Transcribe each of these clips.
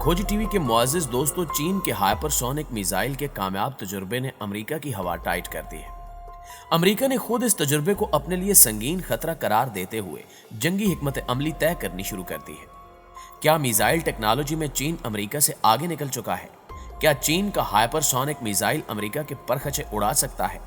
खोजी टीवी के मुआजिज दोस्तों, चीन के हाइपरसोनिक मिसाइल के कामयाब तजुर्बे ने अमेरिका की हवा टाइट कर दी है। अमेरिका ने खुद इस तजुर्बे को अपने लिए संगीन खतरा करार देते हुए जंगी हिकमत अमली तय करनी शुरू कर दी है। क्या मिसाइल टेक्नोलॉजी में चीन अमेरिका से आगे निकल चुका है? क्या चीन का हाइपरसोनिक मिसाइल अमेरिका के परखचे उड़ा सकता है?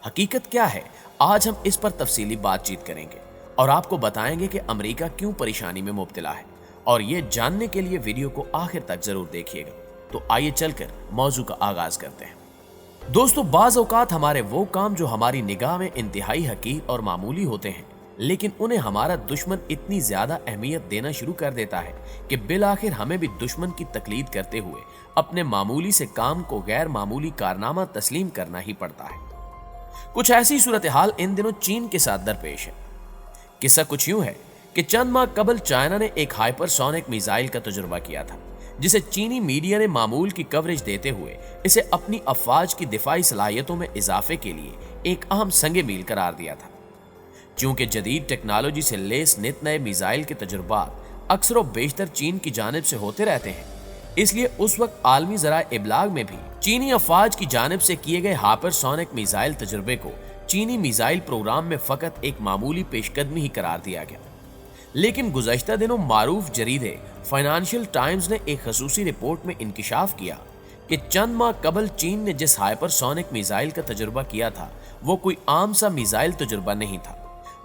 हकीकत क्या है? आज हम इस पर तफसीली बातचीत करेंगे और आपको बताएंगे कि अमेरिका क्यों परेशानी में मुब्तला है, और ये जानने के लिए वीडियो को आखिर तक जरूर देखिएगा। तो आइए चलकर मौजू का आगाज करते हैं। दोस्तों, बाज़ औक़ात हमारे वो काम जो हमारी निगाह में इंतहाई हकीर और मामूली होते हैं, लेकिन उन्हें हमारा दुश्मन इतनी ज्यादा अहमियत देना शुरू कर देता है कि बिल आखिर हमें भी दुश्मन की तकलीद करते हुए अपने मामूली से काम को गैर मामूली कारनामा तस्लीम करना ही पड़ता है। कुछ ऐसी सूरत हाल इन दिनों चीन के साथ दरपेश है। किस्सा कुछ यूं है कि चंद माह कबल चाइना ने एक हाइपरसोनिक मिसाइल का तजुर्बा किया था, जिसे चीनी मीडिया ने मामूल की कवरेज देते हुए इसे अपनी अफवाज की दिफाई सलाहियतों में इजाफे के लिए एक अहम संगे मील करार दिया था। चूंकि जदीद टेक्नोलॉजी से लेस नित नए मिसाइल के तजुर्बात अक्सर व बेशतर चीन की जानिब से होते रहते हैं, इसलिए उस वक्त आलमी ज़राए इब्लाग में भी चीनी अफवाज की जानिब से किए गए हाइपरसोनिक मिसाइल तजुर्बे को चीनी मिसाइल प्रोग्राम में फकत एक मामूली पेशकदमी ही करार दिया गया। लेकिन गुज़श्ता दिनों मारूफ जरीदे फाइनेंशियल टाइम्स ने एक खसूसी रिपोर्ट में इंकिशाफ किया कि चंद माह कबल चीन ने जिस हाइपरसोनिक मिसाइल का तजुर्बा किया था वो कोई आम सा मिसाइल तजुर्बा नहीं था,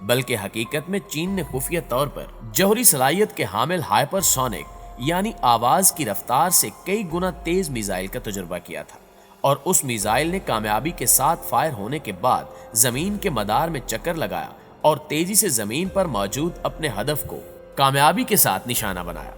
बल्कि हकीकत में चीन ने खुफिया तौर पर जौहरी सलाहियत के हामिल हाइपरसोनिक यानी आवाज की रफ्तार से कई गुना तेज मिसाइल का तजुर्बा किया था, और उस मिसाइल ने कामयाबी के साथ फायर होने के बाद जमीन के मदार में चक्कर लगाया और तेजी से जमीन पर मौजूद अपने हदफ को कामयाबी के साथ निशाना बनाया।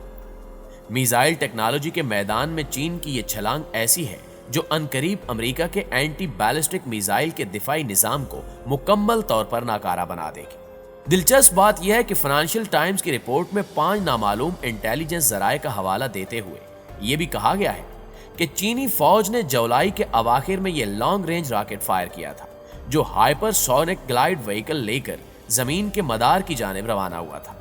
मिसाइल टेक्नोलॉजी के मैदान में चीन की ये छलांग ऐसी है जो अनकरीब अमेरिका के एंटी बैलिस्टिक मिसाइल के दिफाई निजाम को मुकम्मल तौर पर नाकारा बना देगी। दिलचस्प बात यह है कि फाइनेंशियल टाइम्स की रिपोर्ट में 5 नामालूम इंटेलिजेंस जराये का हवाला देते हुए यह भी कहा गया है कि चीनी फौज ने जुलाई के अवाखिर में यह लॉन्ग रेंज रॉकेट फायर किया था, जो हाइपरसोनिक ग्लाइड व्हीकल लेकर जमीन के मदार की जानिब रवाना हुआ था,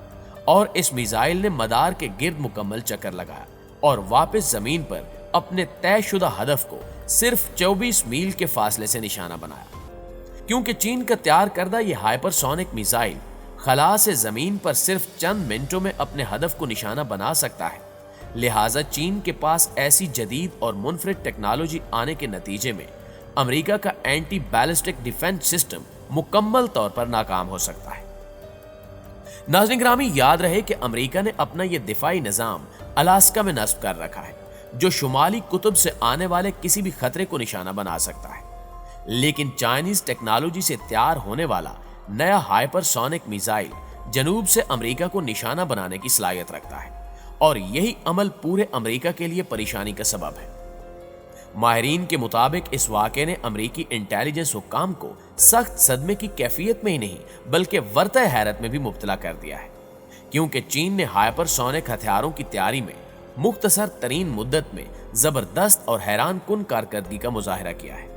और इस मिसाइल ने मदार के गिर्द मुकम्मल चक्कर लगाया और वापस जमीन पर अपने तयशुदा हदफ को सिर्फ 24 मील के फासले से निशाना बनाया। क्योंकि चीन का तैयार करदा यह हाइपरसोनिक मिसाइल खला से जमीन पर सिर्फ चंद मिनटों में अपने हदफ को निशाना बना सकता है, लिहाजा चीन के पास ऐसी जदीद और मुनफरिद टेक्नोलॉजी आने के नतीजे में अमेरिका का एंटी बैलिस्टिक डिफेंस सिस्टम मुकम्मल तौर पर नाकाम हो सकता है। नाज़रीन ग्रामी, याद रहे कि अमेरिका ने अपना यह दिफाई निजाम अलास्का में नस्ब कर रखा है, जो शुमाली कुतुब से आने वाले किसी भी खतरे को निशाना बना सकता है। लेकिन चाइनीज टेक्नोलॉजी से तैयार होने वाला नया हाइपरसोनिक मिसाइल जनूब से अमेरिका को निशाना बनाने की सलाहियत रखता है, और यही अमल पूरे अमेरिका के लिए परेशानी का सबब है। माहिरीन के मुताबिक इस वाक़े ने अमेरिकी इंटेलिजेंस हुक्काम को सख्त सदमे की कैफियत में ही नहीं बल्कि वर्तह हैरत में भी मुब्तला कर दिया है, क्योंकि चीन ने हाइपरसोनिक हथियारों की तैयारी में मुख्तसर तरीन मुद्दत में जबरदस्त और हैरान कुन कारकर्दगी का मुजाहरा किया है।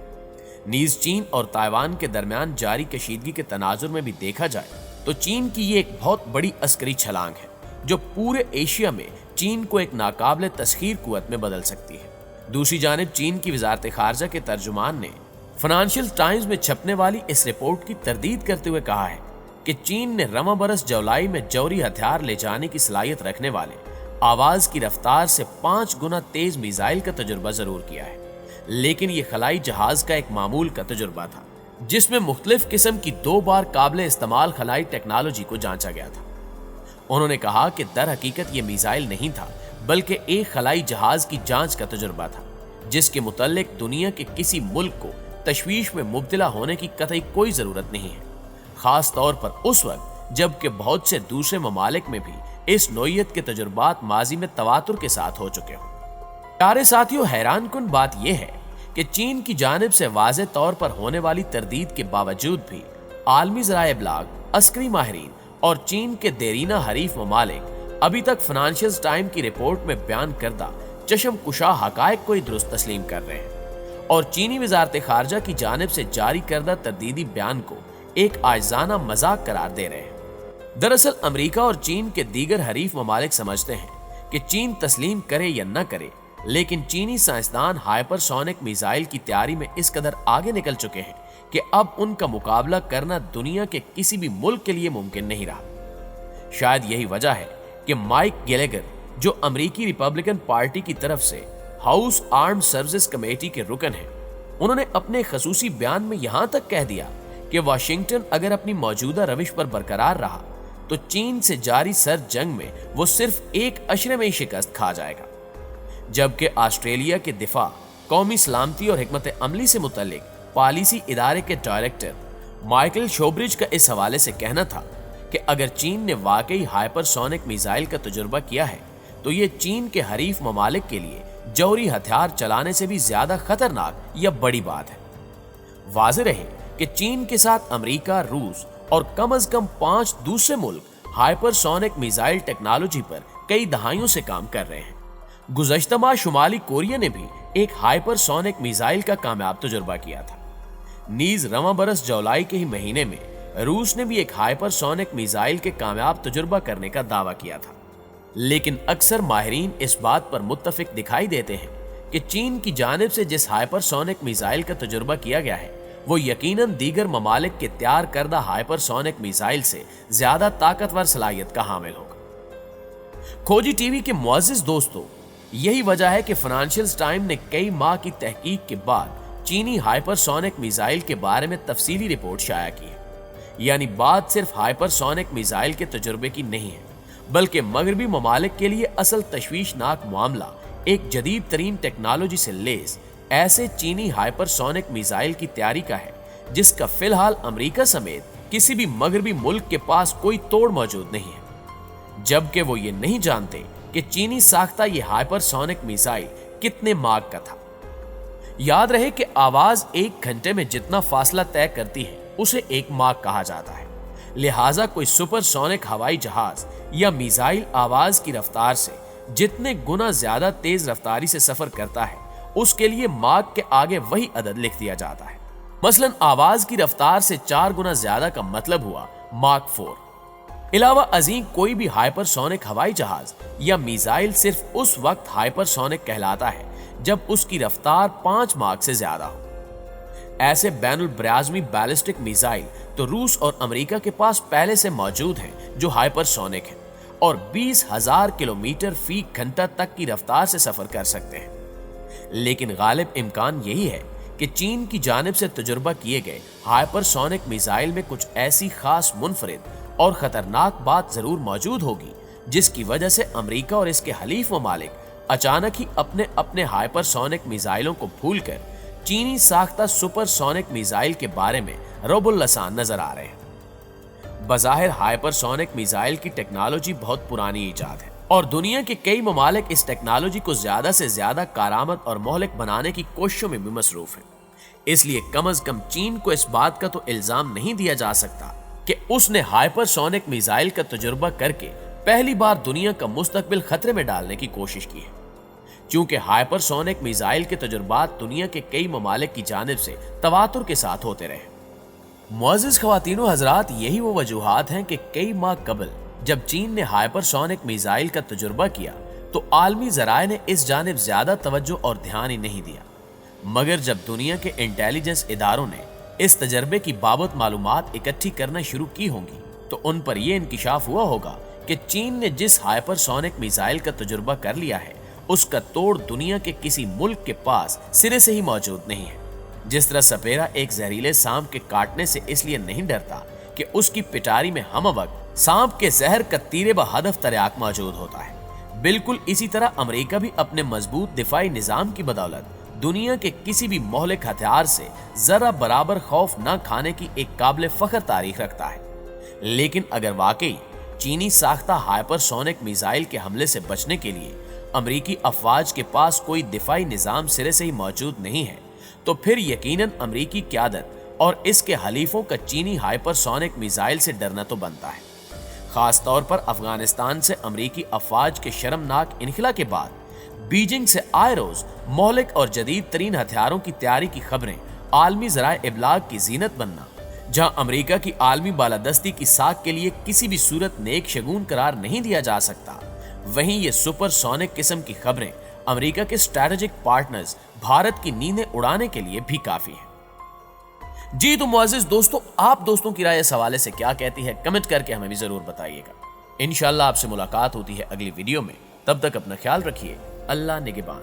नीज चीन और ताइवान के दरमियान जारी कशीदगी के तनाजुर में भी देखा जाए तो चीन की ये एक बहुत बड़ी अस्करी छलांग है, जो पूरे एशिया में चीन को एक नाकाबिल तस्खीर कुव्वत में बदल सकती है। दूसरी जानिब चीन की वजारत खारजा के तर्जुमान ने फाइनेंशियल टाइम्स में छपने वाली इस रिपोर्ट की तरदीद करते हुए कहा है कि चीन ने रवा बरस जुलाई में जौहरी हथियार ले जाने की सलाहियत रखने वाले आवाज की रफ्तार से 5 गुना तेज मिसाइल का तजुर्बा जरूर किया है, लेकिन यह खलाई जहाज का एक मामूल का तजुर्बा था, जिसमें मुख्तलिफ किस्म की 2 बार काबिल इस्तेमाल खलाई टेक्नोलॉजी को जांचा गया था। उन्होंने कहा कि दर हकीकत यह मिसाइल नहीं था, बल्कि एक खलाई जहाज की जांच का तजुर्बा था, जिसके मुतल्लिक दुनिया के किसी मुल्क को तशवीश में मुब्तला होने की कतई कोई जरूरत नहीं है, खास तौर पर उस वक्त जबकि बहुत से दूसरे ममालिक में भी इस नोयत के तजुर्बात माजी में तवातुर के साथ हो चुके हों। प्यारे साथियों, हैरान कुन बात यह है कि चीन की जानिब से वाज़े तौर पर होने वाली तरदीद के बावजूद भी आलमी ज़राए इब्लाग, अस्करी माहिरीन और चीन के देरीना हरीफ ममालिक अभी तक फाइनेंशियल टाइम की रिपोर्ट में बयान करदा चशम कुशा हकायक को ही दुरुस्त तस्लीम कर रहे हैं, और चीनी वजारत खारजा की जानिब से जारी करदा तरदीदी बयान को एक आजाना मजाक करार दे रहे हैं। दरअसल अमेरिका और चीन के दीगर हरीफ ममालिक समझते हैं کہ چین تسلیم کرے یا نہ کرے، لیکن چینی سائنسدان ہائپرسونک میزائل کی تیاری میں اس قدر آگے نکل چکے ہیں کہ اب ان کا مقابلہ کرنا دنیا کے کسی بھی ملک کے لیے ممکن نہیں رہا۔ شاید یہی وجہ ہے کہ مائک گیلیگر، جو امریکی ریپبلکن پارٹی کی طرف سے ہاؤس آرمڈ سروسز کمیٹی کے رکن ہیں، انہوں نے اپنے خصوصی بیان میں یہاں تک کہہ دیا کہ واشنگٹن اگر اپنی موجودہ روش پر برقرار رہا تو چین سے جاری سرد جنگ میں وہ صرف ایک اشرے میں ہی شکست کھا جائے گا۔ جبکہ آسٹریلیا کے دفاع، قومی سلامتی اور حکمت عملی سے متعلق پالیسی ادارے کے ڈائریکٹر مائیکل شوبرج کا اس حوالے سے کہنا تھا کہ اگر چین نے واقعی ہائپرسونک میزائل کا تجربہ کیا ہے تو یہ چین کے حریف ممالک کے لیے جوہری ہتھیار چلانے سے بھی زیادہ خطرناک یا بڑی بات ہے۔ واضح رہے کہ چین کے ساتھ امریکہ، روس اور کم از کم 5 دوسرے ملک ہائپرسونک میزائل ٹیکنالوجی پر کئی دہائیوں سے کام کر رہے ہیں۔ گزشتہ ماہ شمالی کوریا نے بھی ایک ہائپرسونک میزائل کا کامیاب تجربہ کیا تھا۔ نیز رواں برس جولائی کے ہی مہینے میں روس نے بھی ایک ہائپرسونک میزائل کے کامیاب تجربہ کرنے کا دعویٰ کیا تھا۔ لیکن اکثر ماہرین اس بات پر متفق دکھائی دیتے ہیں کہ چین کی جانب سے جس ہائپرسونک میزائل کا تجربہ کیا گیا ہے وہ یقیناً دیگر ممالک کے تیار کردہ ہائپرسونک میزائل سے زیادہ طاقتور صلاحیت کا حامل ہوگا۔ کھوجی ٹی وی کے معزز دوستو، یہی وجہ ہے کہ فائنینشل ٹائم نے کئی ماہ کی تحقیق کے بعد چینی ہائپرسونک میزائل کے بارے میں تفصیلی رپورٹ شائع کی ہے۔ یعنی بات صرف ہائپرسونک میزائل کے تجربے کی نہیں ہے، بلکہ مغربی ممالک کے لیے اصل تشویشناک معاملہ ایک جدید ترین ٹیکنالوجی سے لیس ایسے چینی ہائپرسونک میزائل کی تیاری کا ہے جس کا فی الحال امریکہ سمیت کسی بھی مغربی ملک کے پاس کوئی توڑ موجود نہیں ہے، جبکہ وہ یہ نہیں جانتے کہ چینی ساختہ یہ ہائپرسونک میزائل کتنے ماک کا تھا۔ یاد رہے کہ آواز 1 گھنٹے میں جتنا فاصلہ طے کرتی ہے اسے 1 ماک کہا جاتا ہے، لہٰذا کوئی سپر سونک ہوائی جہاز یا میزائل آواز کی رفتار سے جتنے گنا زیادہ تیز رفتاری سے سفر کرتا ہے اس کے لیے ماک کے آگے وہی عدد لکھ دیا جاتا ہے۔ مثلا آواز کی رفتار سے 4 گنا زیادہ کا مطلب ہوا ماک 4۔ علاوہ ازیں کوئی بھی ہائپرسونک ہوائی جہاز یا میزائل صرف اس وقت ہائپرسونک کہلاتا ہے جب اس کی رفتار 5 ماک سے زیادہ ہو۔ ایسے بین البراعظمی بیلسٹک میزائل تو روس اور امریکہ کے پاس پہلے سے موجود ہیں جو ہائپرسونک ہیں اور 20,000 کلومیٹر فی گھنٹہ تک کی رفتار سے سفر کر سکتے ہیں۔ لیکن غالب امکان یہی ہے کہ چین کی جانب سے تجربہ کیے گئے ہائپرسونک میزائل میں کچھ ایسی خاص منفرد اور خطرناک بات ضرور موجود ہوگی جس کی وجہ سے امریکہ اور اس کے حلیف ممالک اچانک ہی اپنے ہائپرسونک میزائلوں کو بھول کر چینی ساختہ سپر سونک میزائل کے بارے میں رعب اللسان نظر آ رہے ہیں۔ بظاہر ہائپرسونک میزائل کی ٹیکنالوجی بہت پرانی ایجاد ہے اور دنیا کے کئی ممالک اس ٹیکنالوجی کو زیادہ سے زیادہ کارآمد اور مہلک بنانے کی کوششوں میں بھی مصروف ہیں۔ اس لیے کم از کم چین کو اس بات کا تو الزام نہیں دیا جا سکتا کہ اس نے ہائپرسونک میزائل کا تجربہ کر کے پہلی بار دنیا کا مستقبل خطرے میں ڈالنے کی کوشش کی ہے، چونکہ ہائپرسونک میزائل کے تجربات دنیا کے کئی ممالک کی جانب سے تواتر کے ساتھ ہوتے رہے۔ معزز خواتین و حضرات، یہی وہ وجوہات ہیں کہ کئی ماہ قبل جب چین نے ہائپرسونک میزائل کا تجربہ کیا تو عالمی ذرائع نے اس جانب زیادہ توجہ اور دھیان ہی نہیں دیا، مگر جب دنیا کے انٹیلیجنس اداروں نے اس تجربے کی بابت معلومات اکٹھی کرنا شروع کی ہوں گی تو ان پر یہ انکشاف ہوا ہوگا کہ چین نے جس ہائپرسونک میزائل کا تجربہ کر لیا ہے اس کا توڑ دنیا کے کسی ملک کے پاس سرے سے ہی موجود نہیں ہے۔ جس طرح سپیرا ایک زہریلے سانپ کے کاٹنے سے اس لیے نہیں ڈرتا کہ اس کی پٹاری میں ہم وقت سانپ کے زہر کا تیر بہدف تریاک موجود ہوتا ہے، بالکل اسی طرح امریکہ بھی اپنے مضبوط دفاعی نظام کی بدولت دنیا کے کسی بھی مہلک ہتھیار سے ذرا برابر خوف نہ کھانے کی ایک قابل فخر تاریخ رکھتا ہے۔ لیکن اگر واقعی چینی ساختہ ہائپرسونک میزائل کے حملے سے بچنے کے لیے امریکی افواج کے پاس کوئی دفاعی نظام سرے سے ہی موجود نہیں ہے تو پھر یقیناً امریکی قیادت اور اس کے حلیفوں کا چینی ہائپرسونک میزائل سے ڈرنا تو بنتا ہے۔ خاص طور پر افغانستان سے امریکی افواج کے شرمناک انخلا کے بعد بیجنگ سے آئے روز مہلک اور جدید ترین ہتھیاروں کی تیاری کی خبریں عالمی ذرائع ابلاغ کی زینت بننا، جہاں امریکہ کی عالمی بالادستی کی ساکھ کے لیے کسی بھی صورت نیک شگون قرار نہیں دیا جا سکتا، वहीं ये सुपरसोनिक किस्म की खबरें अमेरिका के स्ट्रैटेजिक पार्टनर्स भारत की नींदें उड़ाने के लिए भी काफी है। जी तो मुअज़्ज़िज़ दोस्तों, आप दोस्तों की राय इस हवाले से क्या कहती है, कमेंट करके हमें भी जरूर बताइएगा। इंशाअल्लाह आपसे मुलाकात होती है अगली वीडियो में। तब तक अपना ख्याल रखिए। अल्लाह निगहबान।